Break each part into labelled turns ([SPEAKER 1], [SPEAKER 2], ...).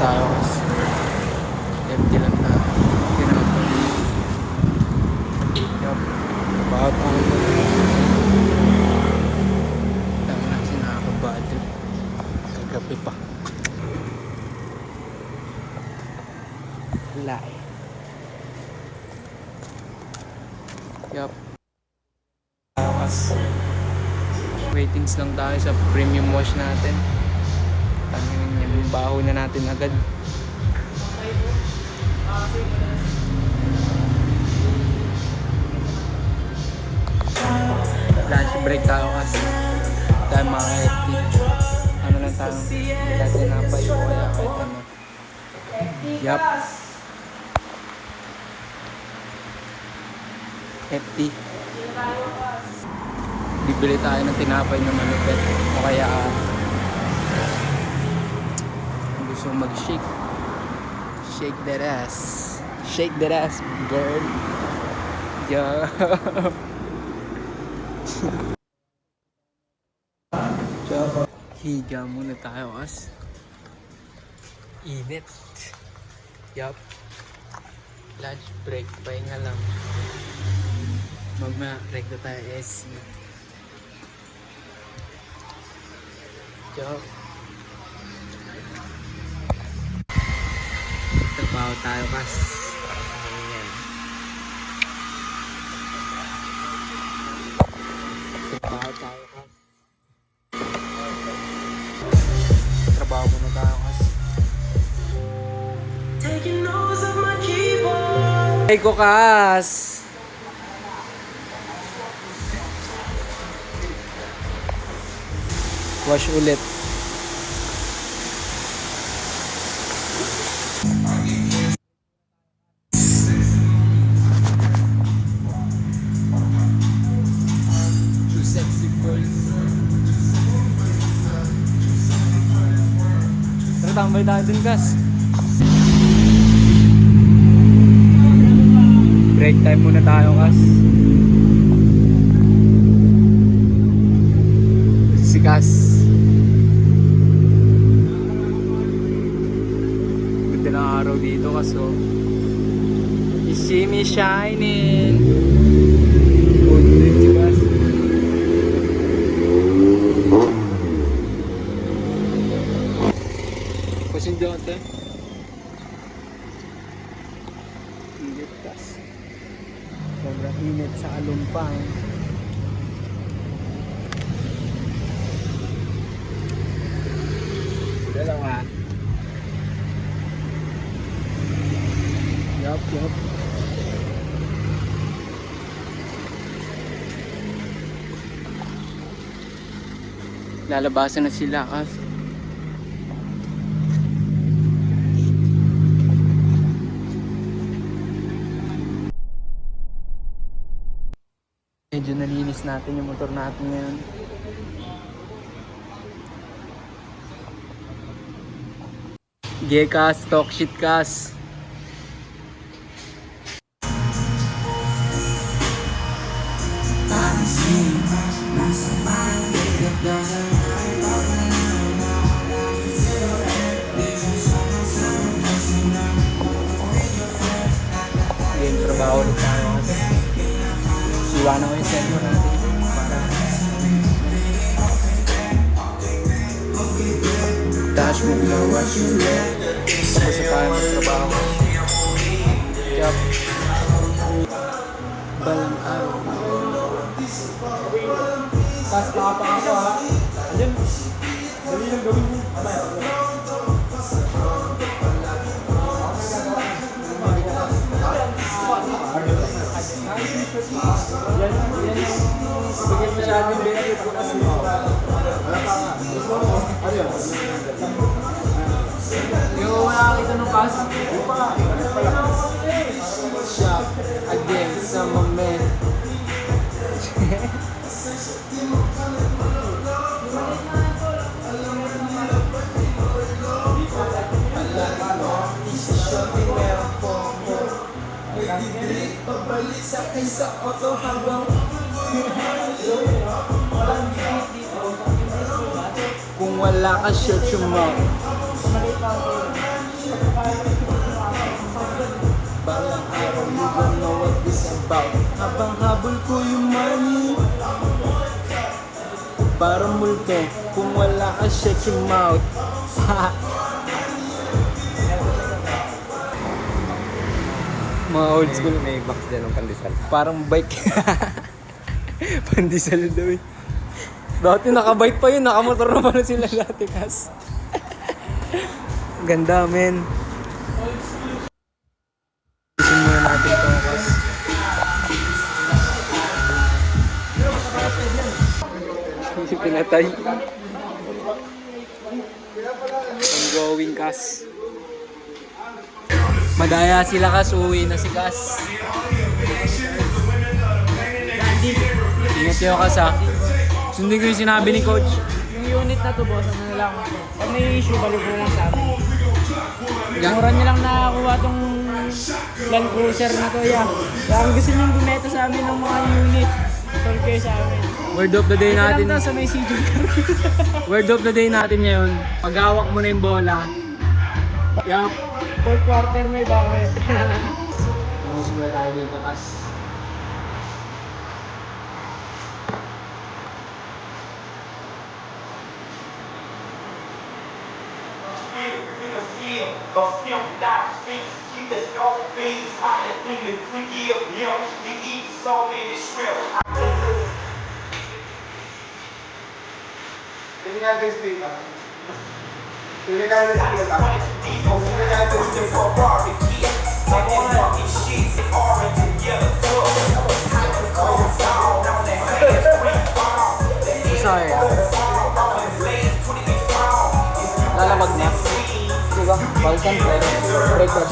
[SPEAKER 1] tayo kasi empty lang na tinapon. Yup, about ako tama na kasi nakakabad trip kagabi pa wala eh. Yup, waitings lang tayo sa premium wash natin. Yung baho na natin agad. Lunch break tayo kasi tayo mga FT. Ano lang tayo, hindi natin napay o kaya kahit ano. Yup, FT. Bibili tayo ng tinapay na malupit o kaya gusto mag-shake. Shake that ass. Shake that ass, girl. Yeah. Higa muna tayo as init. Yup. Lunch break, pahinga lang. Mamaya rekta tayo SC. Yup. Trabaho tayo kas. Ayan. Trabaho tayo kas. Trabaho muna tayo kas. Hey ko kas. Wash ulit. Tambay tayo dun gas. Break time muna tayo gas. Si gas. Ganda ng araw dito kaso you see me shining. Good din si gas. Sinjote init kas sobrang init sa Alumpang. Dalawa. Yup. Lalabasan na sila kasi medyo nalinis natin yung motor natin ngayon. Gekas, talk shit kas. Game trabaho ulit tayo kasi iwanan ko yung cellphone natin para dashboard na tapos sa tayo ng trabaho. Yup. Balang araw. Tas papa ako ha. Ayan. Dali lang gawin mo. Yan yung bigyan masyadong benefit ko kasi yung nakakita nung kas shop again sa moment. Pabalik sa akin sa auto habang kung wala ka shirt yung mouth multo kung wala ka shake your mouth. Mga old school.
[SPEAKER 2] May box din ng pandesal.
[SPEAKER 1] Parang bike. Pandesal daw eh. Dati nakabike pa yun, nakamotor na pala sila dati kas. Ganda men. Isin muna natin ito kas. Pinatay. Ongoing kas. Madaya sila kas, uwi na si kas. Ingat kayo kas ha. Sundin ko yung sinabi ni coach.
[SPEAKER 3] Yung unit na to, boss, ano na lang. Pag may issue, balik mo lang sa amin. Mura niya lang nakakuha tong Land Cruiser na to, yeah. Kaya kung gusto nyo bumeta sa amin ng mga unit, solve kayo sa amin.
[SPEAKER 1] Word of the day natin.
[SPEAKER 3] Ito lang to sa may CJ car.
[SPEAKER 1] Word of the day natin ngayon. Paghawak mo na yung bola. Yup.
[SPEAKER 3] Fourth quarter may bakit.
[SPEAKER 1] Mamusula tayo dito kas. Sorry. Lalabag na. Diba? Balkan pero breaker.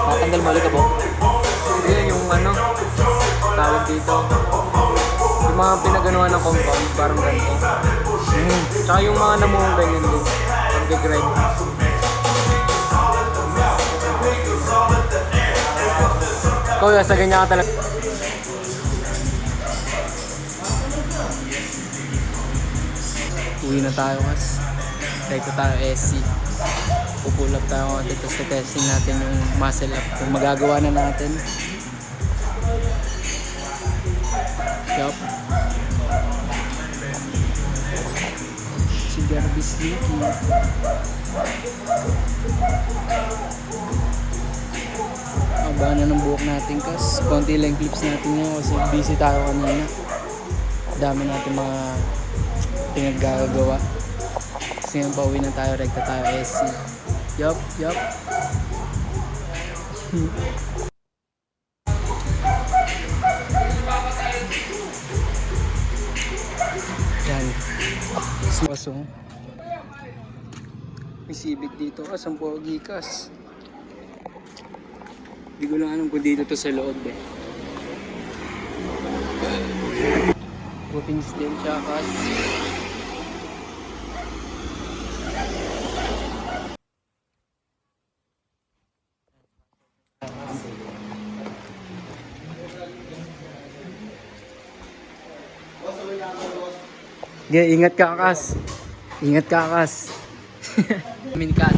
[SPEAKER 1] Matanggal mo ulit ka po. Hindi, yung ano, tawag dito. Yung mga pinaganuhan ng compound, parang ganito. Tsaka yung mga namuhong ganyan din. Pag-grind. Kuya, sa ganyan ka talaga. Uwi na tayo kas. Dito tayo SC. Pupull up tayo konti. Tapos testing natin yung muscle up. Kung magagawa na natin. Yup. Si Garby Sleepy. Aba na ng buhok natin kas. Konti lang clips natin ngayon kasi busy tayo kanina. Dami natin mga pinaggagawa. Kasi ngayon pauwi na tayo, rekta tayo SC. Yup. Yan. Smaso. May sibit dito kas, ang pogi kas. Hindi ko lang alam kung dito to sa loob eh. Buttings din siya kas. Okay, ingat ka kas. Ingat ka kas. Amin kas.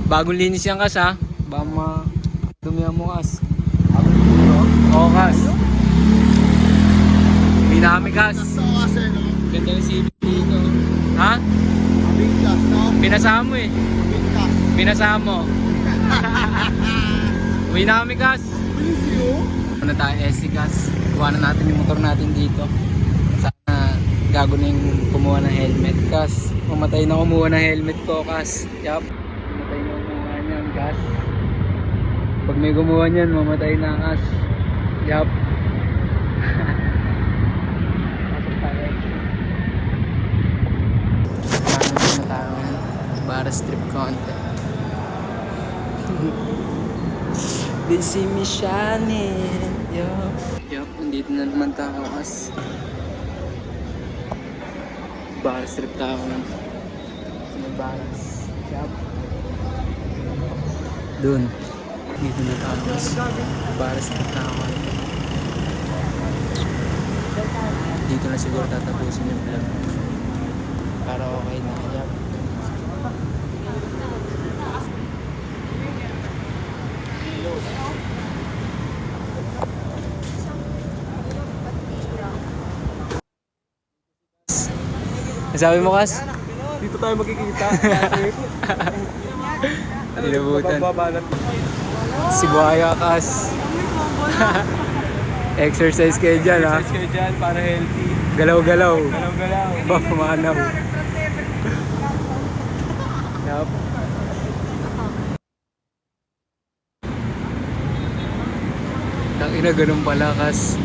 [SPEAKER 1] Bagong linis yan kas ha. Baka dumihan mo kas. Oo kas. Pinami kas. Ganda yung sibit dito. Ha? Pinasama mo eh. Pinasama mo. Uwi na kami kas. Ano tayo SC kas. Kuha na natin yung motor natin dito. Sana gago na yung kumuha ng helmet kas. Mamatay na kumuha ng helmet ko kas. Yup. Mamatay na kumuha niyan kas. Pag may kumuha niyan mamatay na kas. Yup. Pasok tayo. Para strip content. They see me shining. Yup, nandito na naman tayo kas. Bar strip tayo ng baras. Yup. Dun. Dito na tayo kas. Bar strip tayo. Dito na siguro tatapusin yung vlog. Para okay na. Yup. Sabi mo, Kas?
[SPEAKER 3] Dito tayo magkikita.
[SPEAKER 1] Nilabutan. Si Buhaya, Kas. Exercise kayo dyan, ha?
[SPEAKER 3] Exercise kayo dyan para healthy.
[SPEAKER 1] Galaw-galaw.
[SPEAKER 3] Galaw-galaw.
[SPEAKER 1] Ba, pumanaw. Yup. Tangina, ganun pala, Kas.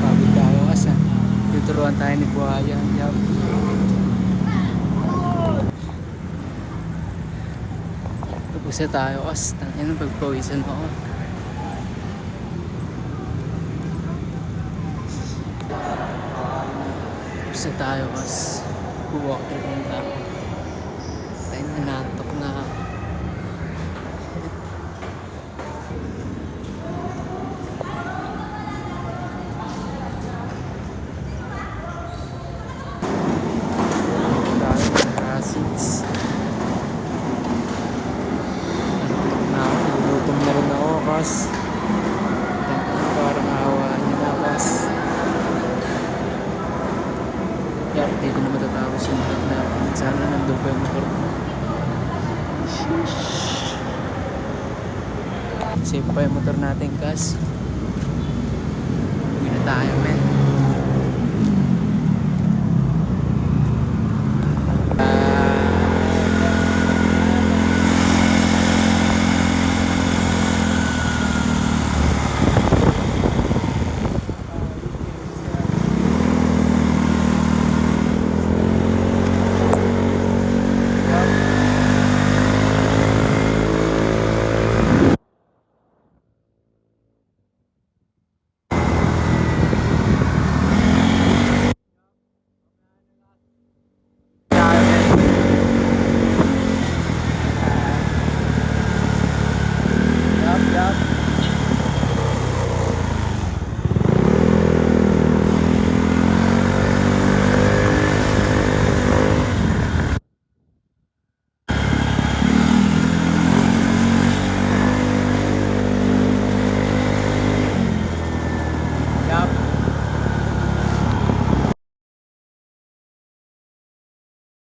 [SPEAKER 1] Pagod tayo, Kas, ha? Tuturuan tayo ni Buhaya. Yup. Tapos na tayo, Kas. Tangina, pagpawisan ako. Tapos na tayo, Kas. Buwak trip ng tao. Tayo na natok na. Tayo ng Rasids. Nagutom na rin ako, Kas. Parang awaan niya na, Kas. Kaya dito na matatapos yung vlog natin. Sana nandun pa yung motor ko. Safe pa yung motor natin, Kas. Uwi na tayo, men.